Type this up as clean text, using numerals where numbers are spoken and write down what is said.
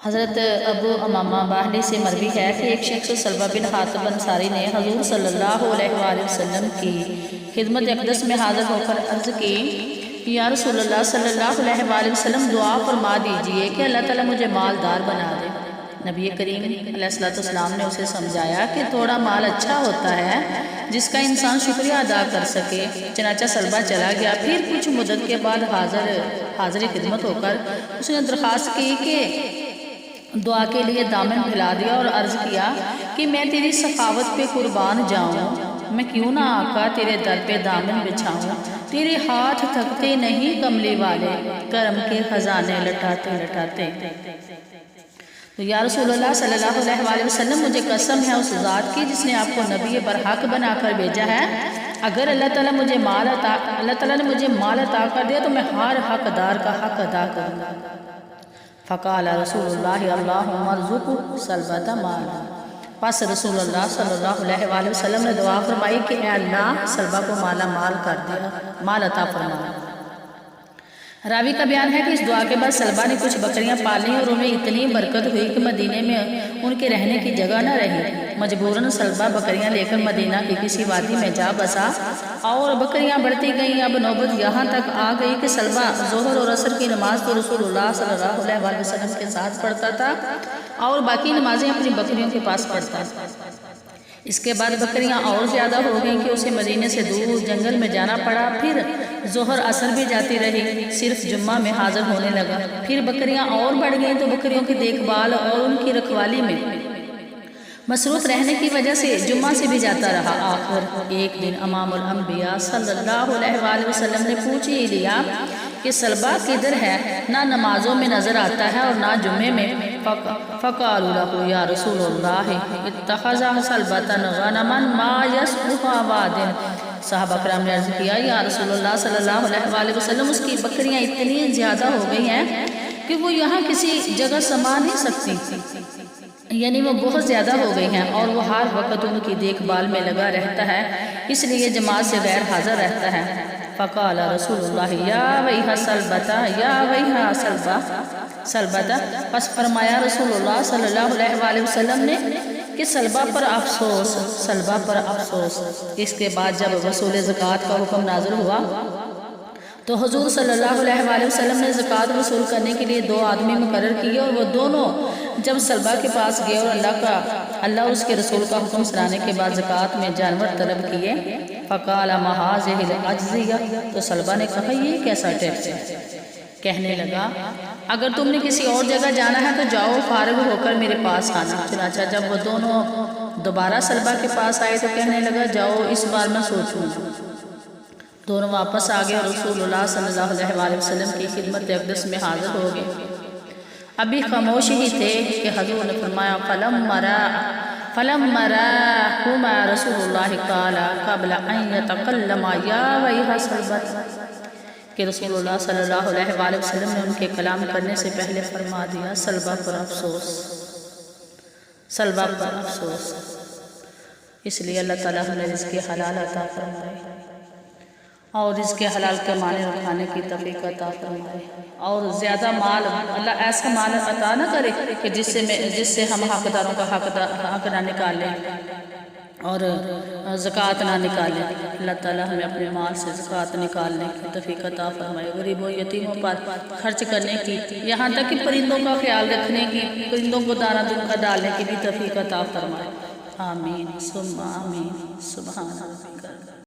حضرت ابو امامہ باہلی سے مروی ہے کہ ایک شخص سلمہ بن حاتب انصاری نے حضور صلی اللہ علیہ وآلہ وسلم کی خدمت اقدس میں حاضر ہو کر عرض کی، یا رسول اللہ صلی اللہ علیہ وآلہ وسلم دعا فرما دیجئے کہ اللہ تعالیٰ مجھے مالدار بنا دے۔ نبی کریم علیہ السلام نے اسے سمجھایا کہ تھوڑا مال اچھا ہوتا ہے جس کا انسان شکریہ ادا کر سکے۔ چنانچہ سلمہ چلا گیا۔ پھر کچھ مدت کے بعد حاضر خدمت ہو کر اس نے درخواست کی کہ دعا کے لیے دامن پھیلا دیا اور عرض کیا کہ میں تیری سخاوت پہ قربان جاؤں، میں کیوں نہ آقا تیرے در پہ دامن بچھاؤں، تیرے ہاتھ تھکتے نہیں کملی والے، کرم کے خزانے لٹاتے لٹاتے۔ تو یا رسول اللہ صلی اللہ علیہ وآلہ وسلم مجھے قسم ہے اس ذات کی جس نے آپ کو نبی برحق بنا کر بھیجا ہے، اگر اللہ تعالیٰ نے مجھے مال عطا کر دیا تو میں ہر حقدار کا حق ادا کروں گا۔ فقال رسول اللہ اللہم ارزق سلمہ مالا، پس رسول اللہ صلی اللہ علیہ وآلہ وسلم نے دعا فرمائی کہ اے اللہ سلمہ کو مالا مال کر دیا، مال عطا فرما۔ راوی کا بیان ہے کہ اس دعا کے بعد سلمہ نے کچھ بکریاں پالیں اور انہیں اتنی برکت ہوئی کہ مدینے میں ان کے رہنے کی جگہ نہ رہی۔ مجبوراً سلمہ بکریاں لے کر مدینہ کی کسی وادی میں جا بسا اور بکریاں بڑھتی گئیں۔ اب نوبت یہاں تک آ گئی کہ سلمہ ظہر اور عصر کی نماز تو رسول اللہ صلی اللہ علیہ وآلہ وسلم کے ساتھ پڑھتا تھا اور باقی نمازیں اپنی بکریوں کے پاس پڑھتا تھا۔ اس کے بعد بکریاں اور زیادہ ہو گئیں کہ اسے مدینے سے دور جنگل میں جانا پڑا۔ پھر ظہر عصر بھی جاتی رہی، صرف جمعہ میں حاضر ہونے لگا۔ پھر بکریاں اور بڑھ گئیں تو بکریوں کی دیکھ بھال اور ان کی رکھوالی میں مصروف رہنے کی وجہ سے جمعہ سے بھی جاتا رہا۔ آخر ایک دن امام الانبیاء صلی اللہ علیہ وآلہ وسلم نے پوچھ ہی لیا کہ سلمہ کدھر ہے؟ نہ نمازوں میں نظر آتا ہے اور نہ جمعے میں۔ فقالوا له یا رسول اللہ اتخذ سلمة غنما ما يسقها واد، صحابہ کرام نے عرض کیا یا رسول اللہ صلی اللہ علیہ وآلہ وسلم اس کی بکریاں اتنی زیادہ ہو گئی ہیں کہ وہ یہاں کسی جگہ سما نہیں سکتی، یعنی وہ بہت زیادہ ہو گئی ہیں اور وہ ہر وقت ان کی دیکھ بھال میں لگا رہتا ہے، اس لیے جماعت سے غیر حاضر رہتا ہے۔ فقال رسول اللہ یا ویحا سلمة یا ویحا سلمة، پس فرمایا رسول اللہ صلی اللہ علیہ وآلہ وسلم نے کہ سلمہ پر افسوس، سلمہ پر افسوس۔ اس کے بعد جب وصول زکوٰۃ کا حکم نازل ہوا تو حضور صلی اللہ علیہ وآلہ وسلم نے زکوٰۃ وصول کرنے کے لیے 2 آدمی مقرر کیے اور وہ دونوں جب سلمہ کے پاس گئے اور اللہ اس کے رسول کا حکم سنانے کے بعد زکوٰۃ میں جانور طلب کیے، فقال ما هذه الأجزية، تو سلمہ نے کہا یہ کیسا ٹیکس ہے؟ کہنے لگا اگر تم نے کسی اور جگہ جانا ہے تو جاؤ، فارغ ہو کر میرے پاس آنا۔ چنانچہ جب وہ دونوں دوبارہ سلمہ کے پاس آئے تو کہنے لگا جاؤ اس بار میں سوچوں۔ دونوں واپس آ گئے اور رسول اللہ صلی اللہ علیہ وآلہ وسلم کی خدمت اقدس میں حاضر ہو گئے۔ ابھی خاموش ہی تھے کہ حضور نے فرمایا فلما رآہما رسول اللہ قال قبل ان يتکلم یا ویحا سلمة، کہ رسول اللہ صلی اللہ علیہ وآلہ وسلم نے ان کے کلام کرنے سے پہلے فرما دیا سلمہ پر افسوس، سلمہ پر افسوس۔ اس لیے اللہ تعالیٰ ہمیں رزق حلال عطا فرمائے اور رزق حلال کے معنی رکھانے کی توفیق عطا فرمائے، اور زیادہ مال اللہ ایسا مال عطا نہ کرے کہ جس سے ہم حقداروں کا حق نہ نکالیں اور زکوٰۃ نہ نکالیں۔ اللہ تعالیٰ ہمیں اپنے مال سے زکوٰۃ نکالنے کی توفیق عطا فرمائے، غریبوں یتیموں پر خرچ کرنے کی، یہاں تک کہ پرندوں کا خیال رکھنے کی، پرندوں کو دانہ دنکا ڈالنے کی بھی توفیق عطا فرمائے۔ آمین ثم آمین۔ سبحان اللہ۔